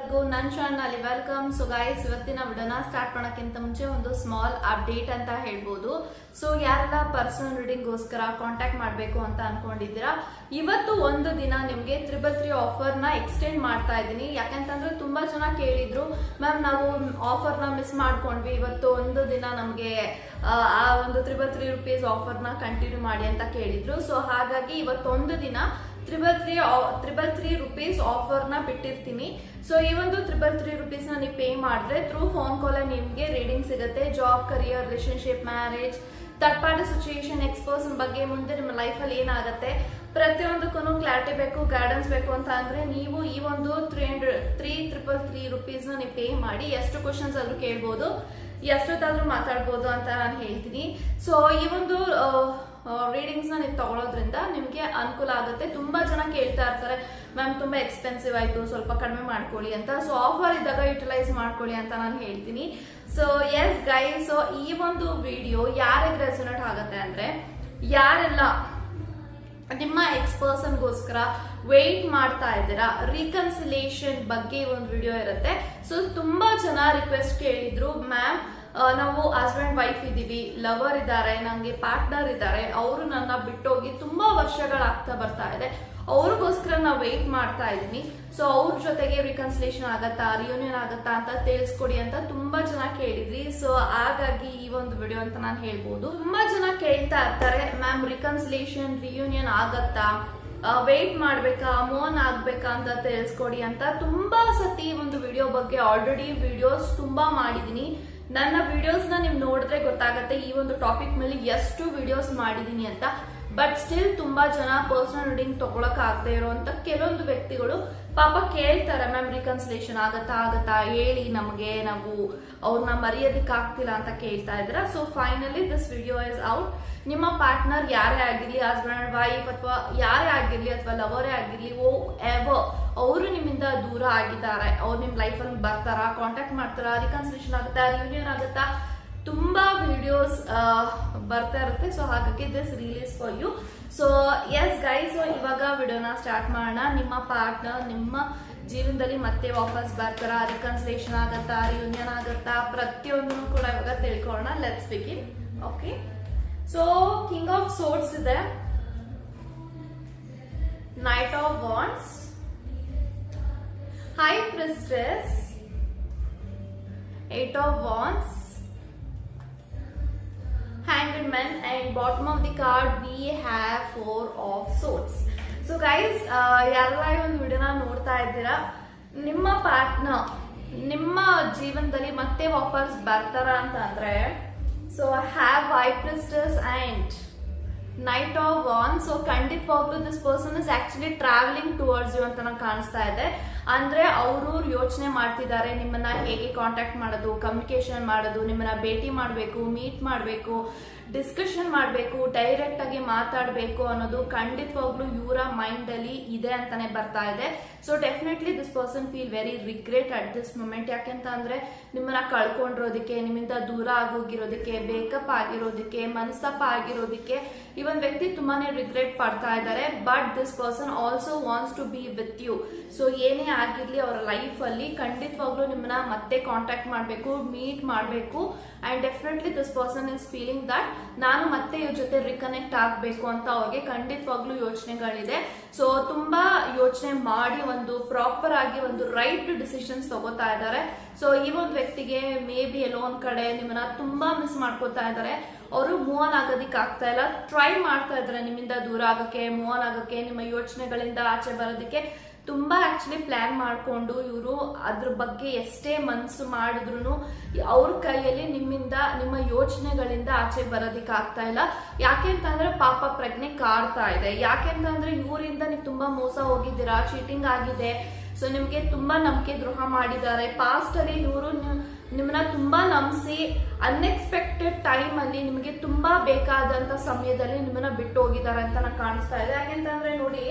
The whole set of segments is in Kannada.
ಎಲ್ಲರಿಗೂ ನನ್ನ ಚಾನಲ್ ವೆಲ್ಕಮ್. ಸೊ ಗೈಸ್, ಇವತ್ತಿನ ವಿಡಿಯೋನ ಸ್ಟಾರ್ಟ್ ಮಾಡೋಕ್ಕಿಂತ ಮುಂಚೆ ಒಂದು ಸ್ಮಾಲ್ ಅಪ್ಡೇಟ್ ಅಂತ ಹೇಳ್ಬೋದು. ಸೊ ಯಾರೆಲ್ಲ ಪರ್ಸನಲ್ ರೀಡಿಂಗ್ಗೋಸ್ಕರ ಕಾಂಟ್ಯಾಕ್ಟ್ ಮಾಡಬೇಕು ಅಂತ ಅನ್ಕೊಂಡಿದ್ದೀರಾ, ಇವತ್ತು ಒಂದು ದಿನ ನಿಮಗೆ 333 ಆಫರ್ನ ಎಕ್ಸ್ಟೆಂಡ್ ಮಾಡ್ತಾ ಇದ್ದೀನಿ. ಯಾಕಂತಂದ್ರೆ ತುಂಬಾ ಜನ ಕೇಳಿದ್ರು, ಮ್ಯಾಮ್ ನಾವು ಆಫರ್ನ ಮಿಸ್ ಮಾಡ್ಕೊಂಡ್ವಿ, ಇವತ್ತು ಒಂದು ದಿನ ನಮಗೆ ಆ ಒಂದು 333 ರೂಪೀಸ್ ಆಫರ್ನ ಕಂಟಿನ್ಯೂ ಮಾಡಿ ಅಂತ ಕೇಳಿದ್ರು. ಸೊ ಹಾಗಾಗಿ ಇವತ್ತೊಂದು ದಿನ 333 ರೂಪೀಸ್ ಆಫರ್ನ ಬಿಟ್ಟಿರ್ತೀನಿ. ಸೊ ಈ ಒಂದು 333 ರೂಪೀಸ್ ನೀವು ಪೇ ಮಾಡಿದ್ರೆ ಥ್ರೂ ಫೋನ್ ಕಾಲ್ ನಿಮ್ಗೆ ರೀಡಿಂಗ್ ಸಿಗುತ್ತೆ. Job, career, relationship, marriage, third party situation, ex person ಬಗ್ಗೆ ಮುಂದೆ ನಿಮ್ಮ ಲೈಫಲ್ಲಿ ಏನಾಗುತ್ತೆ ಪ್ರತಿಯೊಂದಕ್ಕೂ ಕ್ಲಾರಿಟಿ ಬೇಕು, ಗೈಡೆನ್ಸ್ ಬೇಕು ಅಂತ ಅಂದ್ರೆ ನೀವು ಈ ಒಂದು 333 ರೂಪೀಸ್ ನೀವು ಪೇ ಮಾಡಿ ಎಷ್ಟು ಕ್ವಶನ್ಸ್ ಆದ್ರೂ ಕೇಳ್ಬೋದು, ಎಷ್ಟೊತ್ತಾದ್ರೂ ಮಾತಾಡ್ಬೋದು ಅಂತ ನಾನು ಹೇಳ್ತೀನಿ. ಸೊ ಈ ಒಂದು ರೀಡಿಂಗ್ಸ್ ನೀವು ತಗೊಳ್ಳೋದ್ರಿಂದ ನಿಮಗೆ ಅನುಕೂಲ ಆಗುತ್ತೆ. ತುಂಬಾ ಜನ ಕೇಳ್ತಾ ಇರ್ತಾರೆ, ಮ್ಯಾಮ್ ತುಂಬಾ ಎಕ್ಸ್ಪೆನ್ಸಿವ್ ಆಯ್ತು, ಸ್ವಲ್ಪ ಕಡಿಮೆ ಮಾಡ್ಕೊಳ್ಳಿ ಅಂತ. ಸೊ ಆಫರ್ ಇದ್ದಾಗ ಯುಟಿಲೈಸ್ ಮಾಡ್ಕೊಳ್ಳಿ ಅಂತ ನಾನು ಹೇಳ್ತೀನಿ. ಸೊ ಎಸ್ ಗೈಸ್, ಸೊ ಈ ಒಂದು ವಿಡಿಯೋ ಯಾರಿಗೆ ರೆಸೊನೇಟ್ ಆಗುತ್ತೆ ಅಂದ್ರೆ, ಯಾರೆಲ್ಲ ನಿಮ್ಮ ಎಕ್ಸ್ಪರ್ಸನ್ಗೋಸ್ಕರ ವೇಟ್ ಮಾಡ್ತಾ ಇದ್ದೀರಾ, ರಿಕನ್ಸಿಲೇಷನ್ ಬಗ್ಗೆ ಒಂದು ವಿಡಿಯೋ ಇರುತ್ತೆ. ಸೊ ತುಂಬಾ ಜನ ರಿಕ್ವೆಸ್ಟ್ ಕೇಳಿದ್ರು, ಮ್ಯಾಮ್ ನಾವು ಹಸ್ಬೆಂಡ್ ವೈಫ್ ಇದೀವಿ, ಲವರ್ ಇದ್ದಾರೆ, ನಂಗೆ ಪಾರ್ಟ್ನರ್ ಇದ್ದಾರೆ, ಅವರು ನನ್ನ ಬಿಟ್ಟೋಗಿ ತುಂಬಾ ವರ್ಷಗಳಾಗ್ತಾ ಬರ್ತಾ ಇದೆ, ಅವ್ರಿಗೋಸ್ಕರ ನಾವು ವೇಟ್ ಮಾಡ್ತಾ ಇದೀನಿ. ಸೊ ಅವ್ರ ಜೊತೆಗೆ ರಿಕನ್ಸಿಲೇಷನ್ ಆಗತ್ತಾ, ರಿಯೂನಿಯನ್ ಆಗತ್ತಾ ಅಂತ ತಿಳಿಸ್ಕೊಡಿ ಅಂತ ತುಂಬಾ ಜನ ಕೇಳಿದ್ರಿ. ಸೊ ಹಾಗಾಗಿ ಈ ಒಂದು ವಿಡಿಯೋ ಅಂತ ನಾನು ಹೇಳ್ಬೋದು. ತುಂಬಾ ಜನ ಕೇಳ್ತಾ ಇರ್ತಾರೆ, ಮ್ಯಾಮ್ ರಿಕನ್ಸಿಲೇಷನ್, ರಿಯೂನಿಯನ್ ಆಗತ್ತಾ, ವೇಟ್ ಮಾಡ್ಬೇಕಾ, ಮೂವ್ ಆಗ್ಬೇಕಾ ಅಂತ ತಿಳಿಸ್ಕೊಡಿ ಅಂತ ತುಂಬಾ ಸತಿ ಒಂದು ವಿಡಿಯೋ ಬಗ್ಗೆ ಆಲ್ರೆಡಿ ವಿಡಿಯೋಸ್ ತುಂಬಾ ಮಾಡಿದೀನಿ. ನನ್ನ ವಿಡಿಯೋಸ್ ನ ನೀವು ನೋಡಿದ್ರೆ ಗೊತ್ತಾಗತ್ತೆ ಈ ಒಂದು ಟಾಪಿಕ್ ಮೇಲೆ ಎಷ್ಟು ವಿಡಿಯೋಸ್ ಮಾಡಿದೀನಿ ಅಂತ. ಬಟ್ ಸ್ಟಿಲ್ ತುಂಬಾ ಜನ ಪರ್ಸನಲ್ ರೀಡಿಂಗ್ ತಗೊಳಕ್ ಆಗದೆ ಇರುವಂತ ಕೆಲವೊಂದು ವ್ಯಕ್ತಿಗಳು ಪಾಪ ಕೇಳ್ತಾರೆ, ಮ್ಯಾಮ್ ರಿಕನ್ಸಿಲೇಷನ್ ಆಗತ್ತಾ ಹೇಳಿ ನಮಗೆ, ನಾವು ಅವ್ರನ್ನ ಮರೆಯೋದಕ್ಕೆ ಆಗ್ತಿಲ್ಲ ಅಂತ ಕೇಳ್ತಾ ಇದ್ರ. So finally this video is out. ನಿಮ್ಮ ಪಾರ್ಟ್ನರ್ ಯಾರೇ ಆಗಿರ್ಲಿ, ಹಸ್ಬೆಂಡ್ ವೈಫ್ ಅಥವಾ ಯಾರೇ ಆಗಿರ್ಲಿ ಅಥವಾ ಲವರೇ ಆಗಿರ್ಲಿ, ಅವರು ನಿಮ್ಮಿಂದ ದೂರ ಆಗಿದ್ದಾರೆ, ಅವ್ರು ನಿಮ್ ಲೈಫ್ ಅಲ್ಲಿ ಬರ್ತಾರ, ಕಾಂಟ್ಯಾಕ್ಟ್ ಮಾಡ್ತಾರ, ರಿಕನ್ಸಿಲೇಷನ್ ಆಗುತ್ತಾ, ರಿಯೂನಿಯನ್ ಆಗುತ್ತಾ, ತುಂಬಾ ವಿಡಿಯೋಸ್ ಬರ್ತಾ ಇರುತ್ತೆ. ಸೊ ಹಾಗಾಗಿ this release for you. So yes guys, so ಇವಾಗ ವಿಡಿಯೋನ ಸ್ಟಾರ್ಟ್ ಮಾಡೋಣ. ನಿಮ್ಮ ಪಾರ್ಟ್ನರ್ ನಿಮ್ಮ ಜೀವನದಲ್ಲಿ ಮತ್ತೆ ವಾಪಸ್ ಬರ್ತಾರ, ರಿಕನ್ಸಿಲೇಷನ್ ಆಗತ್ತಾ, ರಿಯೂನಿಯನ್ ಆಗತ್ತಾ, ಪ್ರತಿಯೊಂದನ್ನು ಕೂಡ ಇವಾಗ ತಿಳ್ಕೊಳ್ಳೋಣ. Let's begin. Okay, so king of swords ಇದೆ, knight of wands, high priestess, eight of wands, hanged man, and bottom of the card we have 4 of swords. So guys, ಯಾರೆಲ್ಲ ಈ ಒಂದು ವಿಡಿಯೋನ ನೋಡ್ತಾ ಇದ್ದೀರಾ, ನಿಮ್ಮ ಪಾರ್ಟ್ನರ್ ನಿಮ್ಮ ಜೀವನದಲ್ಲಿ ಮತ್ತೆ ವಾಪಸ್ ಬರ್ತಾರ ಅಂತ ಅಂದ್ರೆ, so have high priestess and knight of wands. So ಖಂಡಿತವಾಗ್ಲೂ this person is actually travelling towards you ಅಂತ ನಂಗೆ ಕಾಣಿಸ್ತಾ ಇದೆ. ಅಂದ್ರೆ ಅವರು ಯೋಚನೆ ಮಾಡ್ತಿದ್ದಾರೆ ನಿಮ್ಮನ್ನ ಹೇಗೆ ಕಾಂಟ್ಯಾಕ್ಟ್ ಮಾಡೋದು, ಕಮ್ಯುನಿಕೇಶನ್ ಮಾಡೋದು, ನಿಮ್ಮನ್ನ ಭೇಟಿ ಮಾಡಬೇಕು, ಮೀಟ್ ಮಾಡಬೇಕು, ಡಿಸ್ಕಷನ್ ಮಾಡಬೇಕು, ಡೈರೆಕ್ಟ್ ಆಗಿ ಮಾತಾಡಬೇಕು ಅನ್ನೋದು ಖಂಡಿತವಾಗ್ಲೂ ಇವರ ಮೈಂಡ್ ಅಲ್ಲಿ ಇದೆ ಅಂತಾನೆ ಬರ್ತಾ ಇದೆ. So definitely this person feel very regret at this moment. ಯಾಕೆಂತ ಅಂದ್ರೆ ನಿಮ್ಮನ್ನ ಕಳ್ಕೊಂಡಿರೋದಕ್ಕೆ, ನಿಮ್ಮಿಂದ ದೂರ ಆಗೋಗಿರೋದಕ್ಕೆ, ಬೇಕಪ್ ಆಗಿರೋದಕ್ಕೆ, ಮನಸ್ತಾಪ ಆಗಿರೋದಕ್ಕೆ ಈ ಒಂದು ವ್ಯಕ್ತಿ ತುಂಬಾನೇ ರಿಗ್ರೆಟ್ ಪಡ್ತಾ ಇದ್ದಾರೆ. But this person also wants to be with you. So ಏನೇ ಆಗಿರ್ಲಿ ಅವರ ಲೈಫ್ ಅಲ್ಲಿ ಖಂಡಿತವಾಗ್ಲೂ ನಿಮ್ಮನ್ನ ಮತ್ತೆ ಕಾಂಟ್ಯಾಕ್ಟ್ ಮಾಡಬೇಕು, ಮೀಟ್ ಮಾಡಬೇಕು. And definitely this person is feeling that ನಾನು ಮತ್ತೆ ಇವ್ರ ಜೊತೆ ರಿಕನೆಕ್ಟ್ ಆಗಬೇಕು ಅಂತ ಅವ್ರಿಗೆ ಖಂಡಿತವಾಗ್ಲೂ ಯೋಚನೆಗಳಿದೆ. ಸೊ ತುಂಬಾ ಯೋಚನೆ ಮಾಡಿ ಒಂದು ಪ್ರಾಪರ್ ಆಗಿ ಒಂದು ರೈಟ್ ಡಿಸಿಷನ್ಸ್ ತಗೋತಾ ಇದ್ದಾರೆ. ಸೊ ಈ ಒಂದು ವ್ಯಕ್ತಿಗೆ ಮೇ ಬಿ ಎಲ್ಲೋ ಒಂದ್ ಕಡೆ ನಿಮ್ಮನ್ನ ತುಂಬಾ ಮಿಸ್ ಮಾಡ್ಕೋತಾ ಇದ್ದಾರೆ. ಅವರು ಮೂವ್ ಆನ್ ಆಗೋದಿಕ್ ಆಗ್ತಾ ಇಲ್ಲ, ಟ್ರೈ ಮಾಡ್ತಾ ಇದ್ದಾರೆ ನಿಮ್ಮಿಂದ ದೂರ ಆಗೋಕೆ, ಮೂವ್ ಆನ್ ಆಗೋಕೆ, ನಿಮ್ಮ ಯೋಚನೆಗಳಿಂದ ಆಚೆ ಬರೋದಕ್ಕೆ ತುಂಬಾ ಆಕ್ಚುಲಿ ಪ್ಲಾನ್ ಮಾಡ್ಕೊಂಡು ಇವರು ಅದ್ರ ಬಗ್ಗೆ ಎಷ್ಟೇ ಮನ್ಸು ಮಾಡಿದ್ರು ಅವ್ರ ಕೈಯಲ್ಲಿ ನಿಮ್ಮಿಂದ ನಿಮ್ಮ ಯೋಚನೆಗಳಿಂದ ಆಚೆ ಬರೋದಿಕ್ ಆಗ್ತಾ ಇಲ್ಲ. ಯಾಕೆ ಅಂತಂದ್ರೆ ಪಾಪ ಪ್ರಜ್ಞೆ ಕಾಡ್ತಾ ಇದೆ. ಯಾಕೆ ಅಂತಂದ್ರೆ ಇವರಿಂದ ನೀವು ತುಂಬಾ ಮೋಸ ಹೋಗಿದ್ದೀರಾ, ಚೀಟಿಂಗ್ ಆಗಿದೆ. ಸೊ ನಿಮ್ಗೆ ತುಂಬಾ ನಂಬಿಕೆ ದ್ರೋಹ ಮಾಡಿದ್ದಾರೆ. ಪಾಸ್ಟ್ ಅಲ್ಲಿ ಇವರು ನಿಮ್ಮನ್ನ ತುಂಬಾ ನಂಬಿಸಿ ಅನ್ಎಕ್ಸ್ಪೆಕ್ಟೆಡ್ ಟೈಮ್ ಅಲ್ಲಿ ನಿಮಗೆ ತುಂಬಾ ಬೇಕಾದಂತ ಸಮಯದಲ್ಲಿ ನಿಮ್ಮನ್ನ ಬಿಟ್ಟು ಹೋಗಿದ್ದಾರೆ ಅಂತ ನಂಗೆ ಕಾಣಿಸ್ತಾ ಇದೆ. ಯಾಕೆಂತಂದ್ರೆ ನೋಡಿ,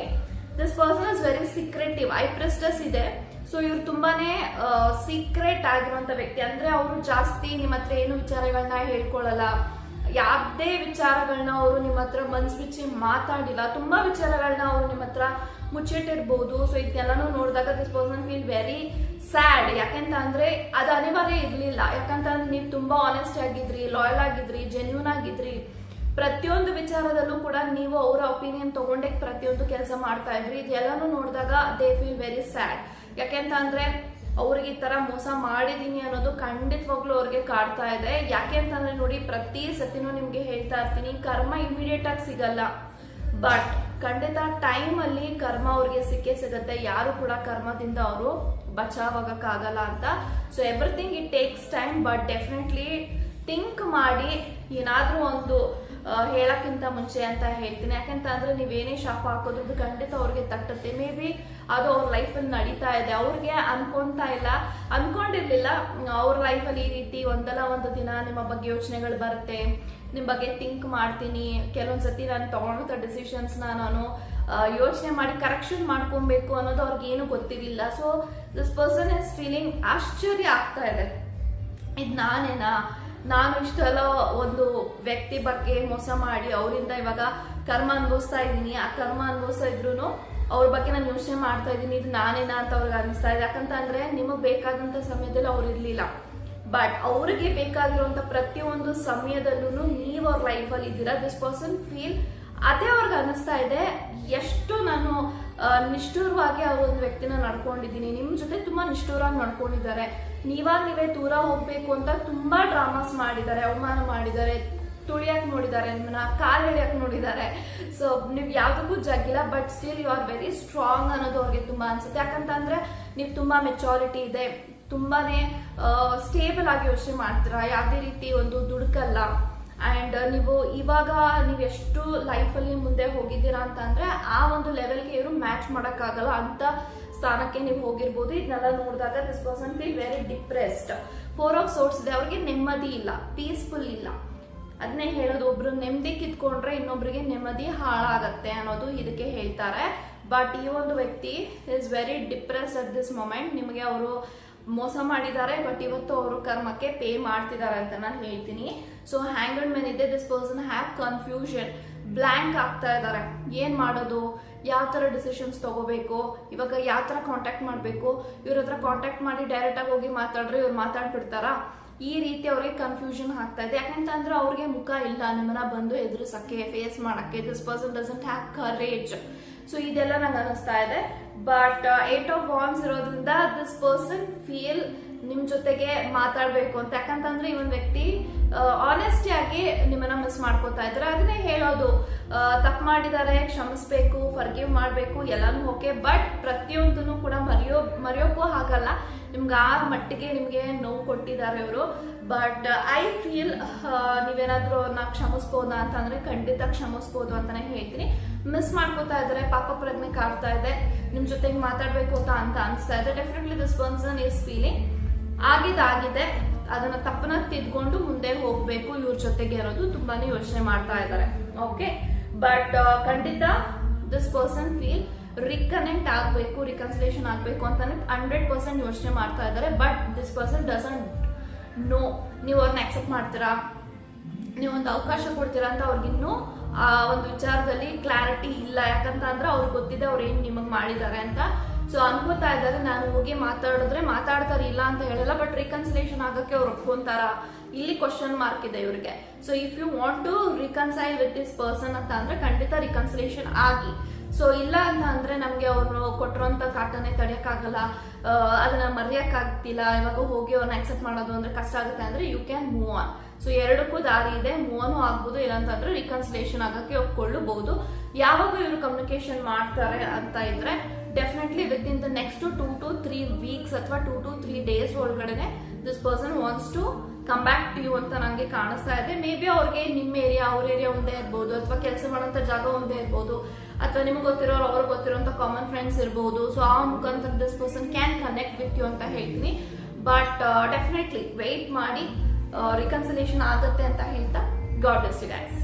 this person is very secretive. High priestess ಇದೆ. ಸೊ ಇವ್ರು ತುಂಬಾನೇ ಸೀಕ್ರೆಟ್ ಆಗಿರುವಂತ ವ್ಯಕ್ತಿ. ಅಂದ್ರೆ ಅವರು ಜಾಸ್ತಿ ನಿಮ್ಮ ಹತ್ರ ಏನು ವಿಚಾರಗಳನ್ನ ಹೇಳ್ಕೊಳ್ಳಲ್ಲ, ಯಾವುದೇ ವಿಚಾರಗಳನ್ನ ಅವರು ನಿಮ್ಮ ಹತ್ರ ಮನ್ಸು ಬಿಚ್ಚಿ ಮಾತಾಡಿಲ್ಲ. ತುಂಬಾ ವಿಚಾರಗಳನ್ನ ಅವರು ನಿಮ್ಮ ಹತ್ರ ಮುಚ್ಚಿಟ್ಟಿರ್ಬೋದು. ಸೊ ಇದನ್ನೆಲ್ಲಾನು ನೋಡಿದಾಗ this person feel very sad. ಯಾಕೆಂತ ಅಂದ್ರೆ ಅದು ಅನಿವಾರ್ಯ ಇರ್ಲಿಲ್ಲ. ಯಾಕಂತಂದ್ರೆ ನೀವು ತುಂಬಾ ಆನೆಸ್ಟ್ ಆಗಿದ್ರಿ, ಲಾಯಲ್ ಆಗಿದ್ರಿ, ಜೆನ್ಯೂನ್ ಆಗಿದ್ರಿ. ಪ್ರತಿಯೊಂದು ವಿಚಾರದಲ್ಲೂ ಕೂಡ ನೀವು ಅವರ ಒಪಿನಿಯನ್ ತಗೊಂಡೇ ಪ್ರತಿಯೊಂದು ಕೆಲಸ ಮಾಡ್ತಾ ಇದ್ರಿ. ಇದೆಲ್ಲಾನು ನೋಡಿದಾಗ ದೇ ಫೀಲ್ ವೆರಿ ಸ್ಯಾಡ್. ಯಾಕೆಂತ ಅಂದ್ರೆ ಅವ್ರಿಗೆ ಈ ತರ ಮೋಸ ಮಾಡಿದೀನಿ ಅನ್ನೋದು ಖಂಡಿತವಾಗ್ಲೂ ಅವ್ರಿಗೆ ಕಾಡ್ತಾ ಇದೆ. ಯಾಕೆ ಅಂತಂದ್ರೆ ನೋಡಿ, ಪ್ರತಿ ಸತಿನೂ ನಿಮ್ಗೆ ಹೇಳ್ತಾ ಇರ್ತೀನಿ, ಕರ್ಮ ಇಮಿಡಿಯೇಟ್ ಆಗಿ ಸಿಗಲ್ಲ, ಬಟ್ ಖಂಡಿತ ಟೈಮ್ ಅಲ್ಲಿ ಕರ್ಮ ಅವ್ರಿಗೆ ಸಿಕ್ಕೇ ಸಿಗತ್ತೆ. ಯಾರು ಕೂಡ ಕರ್ಮದಿಂದ ಅವರು ಬಚಾವಾಗಕ್ಕಾಗಲ್ಲ ಅಂತ. So everything it takes time, but definitely think ಮಾಡಿ ಏನಾದ್ರೂ ಒಂದು ಹೇಳಕ್ಕಿಂತ ಮುಂಚೆ ಅಂತ ಹೇಳ್ತೀನಿ. ಯಾಕಂತ ಅಂದ್ರೆ ನೀವೇನೇ ಶಾಪ ಹಾಕೋದು ಖಂಡಿತ ಅವ್ರಿಗೆ ತಟ್ಟುತ್ತೆ. ಮೇ ಬಿ ಅದು ಅವ್ರ ಲೈಫಲ್ಲಿ ನಡೀತಾ ಇದೆ, ಅವ್ರಿಗೆ ಅನ್ಕೊಂಡಿರ್ಲಿಲ್ಲ ಅವ್ರ ಲೈಫಲ್ಲಿ ಈ ರೀತಿ ಒಂದಲ್ಲ ಒಂದು ದಿನ ನಿಮ್ಮ ಬಗ್ಗೆ ಯೋಚನೆಗಳು ಬರುತ್ತೆ, ನಿಮ್ ಬಗ್ಗೆ ಥಿಂಕ್ ಮಾಡ್ತೀನಿ, ಕೆಲವೊಂದ್ಸತಿ ನಾನು ತಗೊಂಡಂತ ಡಿಸಿಷನ್ಸ್ ನಾನು ಯೋಚನೆ ಮಾಡಿ ಕರೆಕ್ಷನ್ ಮಾಡ್ಕೊಬೇಕು ಅನ್ನೋದು ಅವ್ರಿಗೆ ಏನು ಗೊತ್ತಿರಲಿಲ್ಲ. So this person is feeling ಆಶ್ಚರ್ಯ ಆಗ್ತಾ ಇದೆ, ಇದು ನಾನೇನಾ, ನಾನು ಇಷ್ಟೆಲ್ಲ ಒಂದು ವ್ಯಕ್ತಿ ಬಗ್ಗೆ ಮೋಸ ಮಾಡಿ ಅವರಿಂದ ಇವಾಗ ಕರ್ಮ ಅನುಭವಿಸ್ತಾ ಇದ್ದೀನಿ. ಆ ಕರ್ಮ ಅನುಭವಿಸ್ತಾ ಇದ್ರು ಅವ್ರ ಬಗ್ಗೆ ನಾನು ಯೋಚನೆ ಮಾಡ್ತಾ ಇದ್ದೀನಿ, ಇದು ನಾನೇನಾ ಅಂತ ಅವ್ರಿಗೆ ಅನಿಸ್ತಾ ಇದೆ. ಯಾಕಂತ ಅಂದ್ರೆ ನಿಮಗ್ ಬೇಕಾದಂತ ಸಮಯದಲ್ಲಿ ಅವ್ರು ಇರ್ಲಿಲ್ಲ, ಬಟ್ ಅವ್ರಿಗೆ ಬೇಕಾಗಿರುವಂತ ಪ್ರತಿಯೊಂದು ಸಮಯದಲ್ಲೂ ನೀವು ಅವ್ರ ಲೈಫಲ್ಲಿ ಇದ್ದೀರಾ. ದಿಸ್ ಪರ್ಸನ್ ಫೀಲ್ ಅದೇ ಅವ್ರಿಗೆ ಅನಿಸ್ತಾ ಇದೆ, ಎಷ್ಟು ನಾನು ನಿಷ್ಠುರವಾಗಿ ಆ ಒಂದು ವ್ಯಕ್ತಿನ ನಡ್ಕೊಂಡಿದ್ದೀನಿ. ನಿಮ್ ಜೊತೆ ತುಂಬಾ ನಿಷ್ಠುರವಾಗಿ ನಡ್ಕೊಂಡಿದ್ದಾರೆ, ನೀವೇ ದೂರ ಹೋಗ್ಬೇಕು ಅಂತ ತುಂಬಾ ಡ್ರಾಮಾಸ್ ಮಾಡಿದ್ದಾರೆ, ಅವಮಾನ ಮಾಡಿದ್ದಾರೆ, ತುಳಿಯಕ್ ನೋಡಿದ್ದಾರೆ, ನಿಮ್ಮನ್ನ ಕಾಲ್ ಎಳಿಯಕ್ ನೋಡಿದ್ದಾರೆ. ಸೊ ನೀವ್ ಯಾವ್ದಕ್ಕೂ ಜಗ್ಗಿಲ್ಲ, but still you are very strong ಅನ್ನೋದು ಅವ್ರಿಗೆ ತುಂಬಾ ಅನ್ಸುತ್ತೆ. ಯಾಕಂತ ಅಂದ್ರೆ ನೀವು ತುಂಬಾ ಮೆಚುರಿಟಿ ಇದೆ, ತುಂಬಾನೇ ಸ್ಟೇಬಲ್ ಆಗಿ ಯೋಚನೆ ಮಾಡ್ತೀರಾ, ಯಾವುದೇ ರೀತಿ ಒಂದು ದುಡುಕಲ್ಲ. ಅಂಡ್ ಇವಾಗ ನೀವು ಎಷ್ಟು ಲೈಫಲ್ಲಿ ಮುಂದೆ ಹೋಗಿದ್ದೀರಾ ಅಂತ ಅಂದ್ರೆ ಆ ಒಂದು ಲೆವೆಲ್ಗೆ ಇವರು ಮ್ಯಾಚ್ ಮಾಡಕ್ಕಾಗಲ್ಲ ಅಂತ ಸ್ಥಾನಕ್ಕೆ ನೀವು ಹೋಗಿರ್ಬೋದು. ಇದನ್ನೆಲ್ಲ ನೋಡಿದಾಗ this person feel very depressed. 4 of swords ಇದೆ, ಅವ್ರಿಗೆ ನೆಮ್ಮದಿ ಇಲ್ಲ, ಪೀಸ್ಫುಲ್ ಇಲ್ಲ. ಅದನ್ನೇ ಹೇಳೋದು, ಒಬ್ರು ನೆಮ್ಮದಿ ಕಿತ್ಕೊಂಡ್ರೆ ಇನ್ನೊಬ್ರಿಗೆ ನೆಮ್ಮದಿ ಹಾಳಾಗತ್ತೆ ಅನ್ನೋದು ಇದಕ್ಕೆ ಹೇಳ್ತಾರೆ. ಬಟ್ ಈ ಒಂದು ವ್ಯಕ್ತಿ is very depress at this moment. ನಿಮಗೆ ಅವರು ಮೋಸ ಮಾಡಿದ್ದಾರೆ, ಬಟ್ ಇವತ್ತು ಅವರು ಕರ್ಮಕ್ಕೆ ಪೇ ಮಾಡ್ತಿದ್ದಾರೆ ಅಂತ ನಾನು ಹೇಳ್ತೀನಿ. ಸೊ ಹ್ಯಾಂಗರ್ಡ್ ಮ್ಯಾನ್ ಇದೆ, this person have confusion, blank ಆಗ್ತಾ ಇದ್ದಾರೆ. ಏನ್ ಮಾಡೋದು, ಯಾವ ತರ ಡಿಸಿಷನ್ಸ್ ತಗೋಬೇಕು, ಇವಾಗ ಯಾವ ತರ ಕಾಂಟ್ಯಾಕ್ಟ್ ಮಾಡ್ಬೇಕು, ಇವ್ರ ಹತ್ರ ಕಾಂಟ್ಯಾಕ್ಟ್ ಮಾಡಿ ಡೈರೆಕ್ಟ್ ಆಗಿ ಹೋಗಿ ಮಾತಾಡ್ರೆ ಇವ್ರು ಮಾತಾಡ್ಬಿಡ್ತಾರಾ, ಈ ರೀತಿ ಅವ್ರಿಗೆ ಕನ್ಫ್ಯೂಷನ್ ಆಗ್ತಾ ಇದೆ. ಯಾಕಂತ ಅಂದ್ರೆ ಅವ್ರಿಗೆ ಮುಖ ಇಲ್ಲ ನಿಮ್ಮನ್ನ ಬಂದು ಎದುರಿಸಕ್ಕೆ, ಫೇಸ್ ಮಾಡಕ್ಕೆ. This person doesn't have courage. So ಇದೆಲ್ಲ ನಂಗೆ ಅನಿಸ್ತಾ ಇದೆ. ಬಟ್ 8 ಆಫ್ ವಾನ್ಸ್ ಇರೋದ್ರಿಂದ ದಿಸ್ ಪರ್ಸನ್ ಫೀಲ್ ನಿಮ್ ಜೊತೆಗೆ ಮಾತಾಡ್ಬೇಕು ಅಂತ. ಯಾಕಂತಂದ್ರೆ ಈ ಒಂದು ವ್ಯಕ್ತಿ ಆನೆಸ್ಟಿ ಆಗಿ ನಿಮ್ಮನ್ನ ಮಿಸ್ ಮಾಡ್ಕೋತಾ ಇದ್ದಾರೆ. ಅದನ್ನೇ ಹೇಳೋದು, ತಪ್ಪು ಮಾಡಿದ್ದಾರೆ, ಕ್ಷಮಿಸ್ಬೇಕು, ಫರ್ಗಿವ್ ಮಾಡ್ಬೇಕು, ಎಲ್ಲಾನು ಓಕೆ, ಬಟ್ ಪ್ರತಿಯೊಂದನ್ನು ಕೂಡ ಮರೆಯೋಕ್ಕೂ ಆಗಲ್ಲ. ನಿಮ್ಗೆ ಆ ಮಟ್ಟಿಗೆ ನಿಮ್ಗೆ ನೋವು ಕೊಟ್ಟಿದ್ದಾರೆ ಇವರು. ಬಟ್ ಐ ಫೀಲ್ ನೀವೇನಾದ್ರೂ ಅವ್ರನ್ನ ಕ್ಷಮಿಸ್ಬೋದಾ ಅಂತಂದ್ರೆ ಖಂಡಿತ ಕ್ಷಮಿಸ್ಬೋದು ಅಂತಾನೆ ಹೇಳ್ತೀನಿ. ಮಿಸ್ ಮಾಡ್ಕೋತಾ ಇದ್ದಾರೆ, ಪಾಪ ಪ್ರಜ್ಞೆ ಕಾಡ್ತಾ ಇದೆ, ನಿಮ್ ಜೊತೆಗೆ ಮಾತಾಡ್ಬೇಕು ಅಂತ ಅನಿಸ್ತಾ ಇದೆ. Definitely this person is feeling ಆಗಿದೆ, ಅದನ್ನ ತಪ್ಪನ ತಿದ್ಕೊಂಡು ಮುಂದೆ ಹೋಗ್ಬೇಕು, ಇವ್ರ ಜೊತೆಗೆ ಇರೋದು ತುಂಬಾನೇ ಯೋಚನೆ ಮಾಡ್ತಾ ಇದ್ದಾರೆ. ಓಕೆ, ಬಟ್ ಖಂಡಿತ ದಿಸ್ ಪರ್ಸನ್ ಫೀಲ್ ರಿಕನೆಕ್ಟ್ ಆಗ್ಬೇಕು, ರಿಕನ್ಸಿಲೇಷನ್ ಆಗ್ಬೇಕು ಅಂತಾನೆ 100% ಯೋಚನೆ ಮಾಡ್ತಾ ಇದ್ದಾರೆ. But this person doesn't know ನೀವು ಅವ್ರನ್ನ ಅಕ್ಸೆಪ್ಟ್ ಮಾಡ್ತೀರಾ, ನೀವೊಂದು ಅವಕಾಶ ಕೊಡ್ತೀರಾ ಅಂತ ಅವ್ರಿಗಿನ್ನೂ ಆ ಒಂದು ವಿಚಾರದಲ್ಲಿ ಕ್ಲಾರಿಟಿ ಇಲ್ಲ. ಯಾಕಂತ ಅಂದ್ರೆ ಅವ್ರಿಗೆ ಗೊತ್ತಿದೆ ಅವ್ರು ಏನ್ ನಿಮಗ್ ಮಾಡಿದ್ದಾರೆ ಅಂತ. ಸೊ ಅನ್ಕೋತಾ ಇದ್ದಾರೆ, ನಾನು ಹೋಗಿ ಮಾತಾಡಿದ್ರೆ ಮಾತಾಡ್ತಾರೆ, ಇಲ್ಲ ಅಂತ ಹೇಳಲ್ಲ, ಬಟ್ ರಿಕನ್ಸಿಲೇಷನ್ ಆಗಕ್ಕೆ ಅವ್ರು ಒಪ್ಕೊಂತಾರ, ಇಲ್ಲಿ ಕ್ವಶನ್ ಮಾರ್ಕ್ ಇದೆ ಇವ್ರಿಗೆ. So if you want to reconcile with this person ಅಂತ ಅಂದ್ರೆ ಖಂಡಿತ ರಿಕನ್ಸಿಲೇಷನ್ ಆಗಿ. ಸೊ ಇಲ್ಲ ಅಂತ ಅಂದ್ರೆ ನಮ್ಗೆ ಅವ್ರು ಕೊಟ್ಟಿರೋಂತ ಕಾಟನೆ ತಡೆಯಕ್ಕಾಗಲ್ಲ, ಅದನ್ನ ಮರೆಯಕ್ಕಾಗ್ತಿಲ್ಲ, ಇವಾಗ ಹೋಗಿ ಅವ್ರನ್ನ ಅಕ್ಸೆಪ್ಟ್ ಮಾಡೋದು ಅಂದ್ರೆ ಕಷ್ಟ ಆಗುತ್ತೆ ಅಂದ್ರೆ you can move on. So ಎರಡಕ್ಕೂ ದಾರಿ ಇದೆ, ಮೂವ್ ಆನ್ ಆಗ್ಬೋದು, ಇಲ್ಲಂತಂದ್ರೆ ರಿಕನ್ಸಿಲೇಷನ್ ಆಗಕ್ಕೆ ಒಪ್ಕೊಳ್ಳಬಹುದು. ಯಾವಾಗ ಇವರು ಕಮ್ಯುನಿಕೇಶನ್ ಮಾಡ್ತಾರೆ ಅಂತ ಇದ್ರೆ definitely with in the next 2 to 3 weeks ಅಥವಾ 2 to 3 days ಒಳಗಡೆ this person wants to come back to you ಅಂತ ನಂಗೆ ಕಾಣಿಸ್ತಾ ಇದೆ. ಮೇ ಬಿ ಅವ್ರಿಗೆ ನಿಮ್ಮ ಏರಿಯಾ ಅವ್ರ ಏರಿಯಾ ಒಂದೇ ಇರ್ಬೋದು, ಅಥವಾ ಕೆಲಸ ಮಾಡೋಂಥ ಜಾಗ ಒಂದೇ ಇರ್ಬೋದು, ಅಥವಾ ನಿಮ್ಗೆ ಗೊತ್ತಿರೋರು ಅವ್ರಿಗೆ ಗೊತ್ತಿರೋಂಥ ಕಾಮನ್ ಫ್ರೆಂಡ್ಸ್ ಇರ್ಬೋದು. ಸೊ ಆ ಮುಖಾಂತರ this person can connect with you ಅಂತ ಹೇಳ್ತೀನಿ. ಬಟ್ ಡೆಫಿನೆಟ್ಲಿ ವೆಯ್ಟ್ ಮಾಡಿ, ರಿಕನ್ಸಿಲೇಷನ್ ಆಗುತ್ತೆ ಅಂತ ಹೇಳ್ತಾ ಗಾಡ್ ಬ್ಲೆಸ್ ಯು ಗೈಸ್.